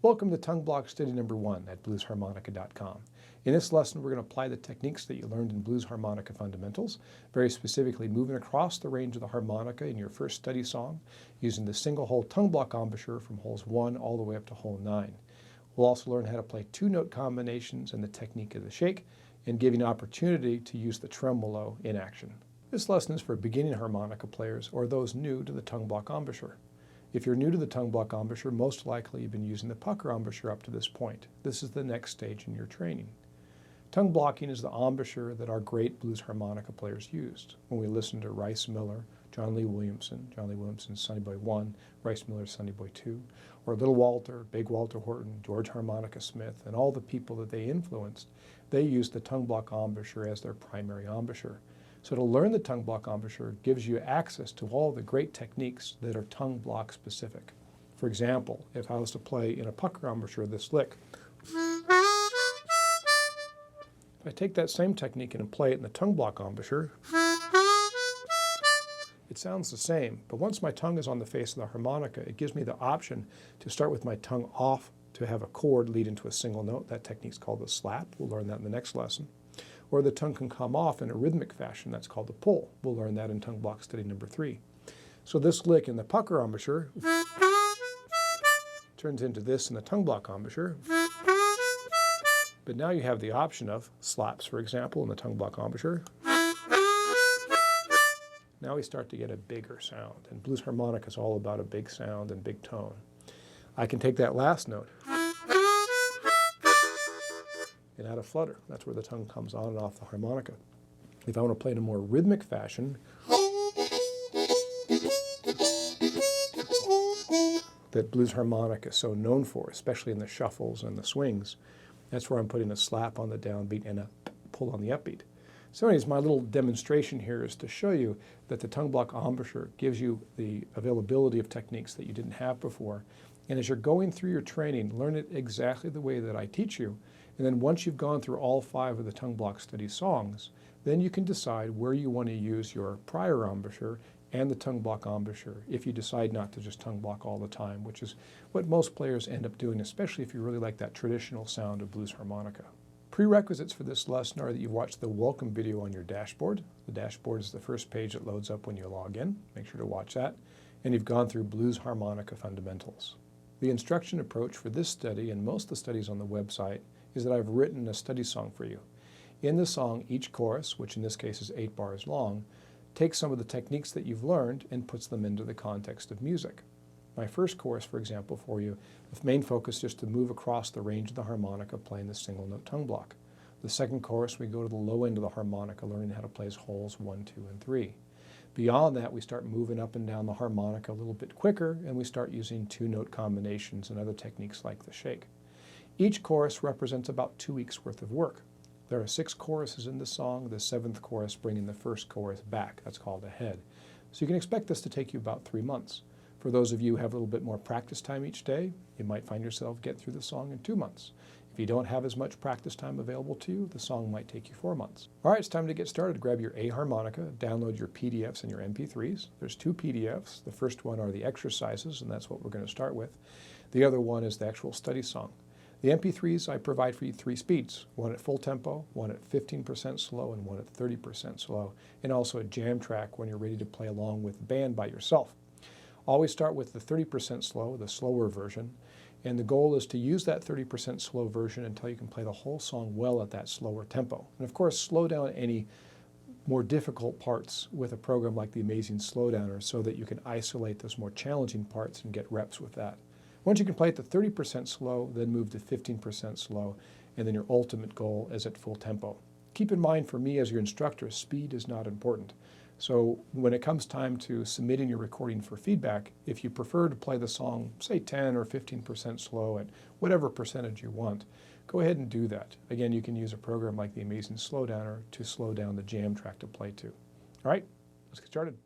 Welcome to Tongue Block Study number 1 at bluesharmonica.com. In this lesson, we're going to apply the techniques that you learned in Blues Harmonica Fundamentals, very specifically moving across the range of the harmonica in your first study song, using the single-hole tongue block embouchure from holes 1 all the way up to hole 9. We'll also learn how to play two-note combinations and the technique of the shake, and give you an opportunity to use the tremolo in action. This lesson is for beginning harmonica players or those new to the tongue block embouchure. If you're new to the tongue block embouchure, most likely you've been using the pucker embouchure up to this point. This is the next stage in your training. Tongue blocking is the embouchure that our great blues harmonica players used. When we listened to Rice Miller, John Lee Williamson's Sonny Boy 1, Rice Miller's Sonny Boy 2, or Little Walter, Big Walter Horton, George Harmonica Smith, and all the people that they influenced, they used the tongue block embouchure as their primary embouchure. So to learn the tongue block embouchure gives you access to all the great techniques that are tongue block specific. For example, if I was to play in a pucker embouchure this lick, if I take that same technique and play it in the tongue block embouchure, it sounds the same, but once my tongue is on the face of the harmonica, it gives me the option to start with my tongue off to have a chord lead into a single note. That technique's called the slap. We'll learn that in the next lesson. Or the tongue can come off in a rhythmic fashion. That's called the pull. We'll learn that in tongue block study number 3. So this lick in the pucker embouchure turns into this in the tongue block embouchure. But now you have the option of slaps, for example, in the tongue block embouchure. Now we start to get a bigger sound. And blues harmonica is all about a big sound and big tone. I can take that last note and add a flutter. That's where the tongue comes on and off the harmonica. If I want to play in a more rhythmic fashion, that blues harmonica is so known for, especially in the shuffles and the swings, that's where I'm putting a slap on the downbeat and a pull on the upbeat. So anyways, my little demonstration here is to show you that the tongue block embouchure gives you the availability of techniques that you didn't have before. And as you're going through your training, learn it exactly the way that I teach you. And then once you've gone through all 5 of the tongue block study songs, then you can decide where you want to use your prior embouchure and the tongue block embouchure if you decide not to just tongue block all the time, which is what most players end up doing, especially if you really like that traditional sound of blues harmonica. Prerequisites for this lesson are that you've watched the welcome video on your dashboard. The dashboard is the first page that loads up when you log in. Make sure to watch that. And you've gone through Blues Harmonica Fundamentals. The instruction approach for this study and most of the studies on the website is that I've written a study song for you. In the song, each chorus, which in this case is 8 bars long, takes some of the techniques that you've learned and puts them into the context of music. My first chorus, for example, for you, the main focus is to move across the range of the harmonica playing the single note tongue block. The second chorus, we go to the low end of the harmonica, learning how to play holes 1, 2, and 3. Beyond that, we start moving up and down the harmonica a little bit quicker, and we start using two-note combinations and other techniques like the shake. Each chorus represents about 2 weeks' worth of work. There are 6 choruses in the song, the 7th chorus bringing the first chorus back. That's called a head. So you can expect this to take you about 3 months. For those of you who have a little bit more practice time each day, you might find yourself get through the song in 2 months. If you don't have as much practice time available to you, the song might take you 4 months. All right, it's time to get started. Grab your A harmonica, download your PDFs and your MP3s. There's 2 PDFs. The first one are the exercises, and that's what we're going to start with. The other one is the actual study song. The MP3s, I provide for you 3 speeds, one at full tempo, one at 15% slow, and one at 30% slow, and also a jam track when you're ready to play along with the band by yourself. Always start with the 30% slow, the slower version, and the goal is to use that 30% slow version until you can play the whole song well at that slower tempo. And of course, slow down any more difficult parts with a program like the Amazing Slowdowner so that you can isolate those more challenging parts and get reps with that. Once you can play at the 30% slow, then move to 15% slow, and then your ultimate goal is at full tempo. Keep in mind, for me as your instructor, speed is not important. So when it comes time to submitting your recording for feedback, if you prefer to play the song, say 10 or 15% slow at whatever percentage you want, go ahead and do that. Again, you can use a program like the Amazing Slowdowner to slow down the jam track to play to. All right, let's get started.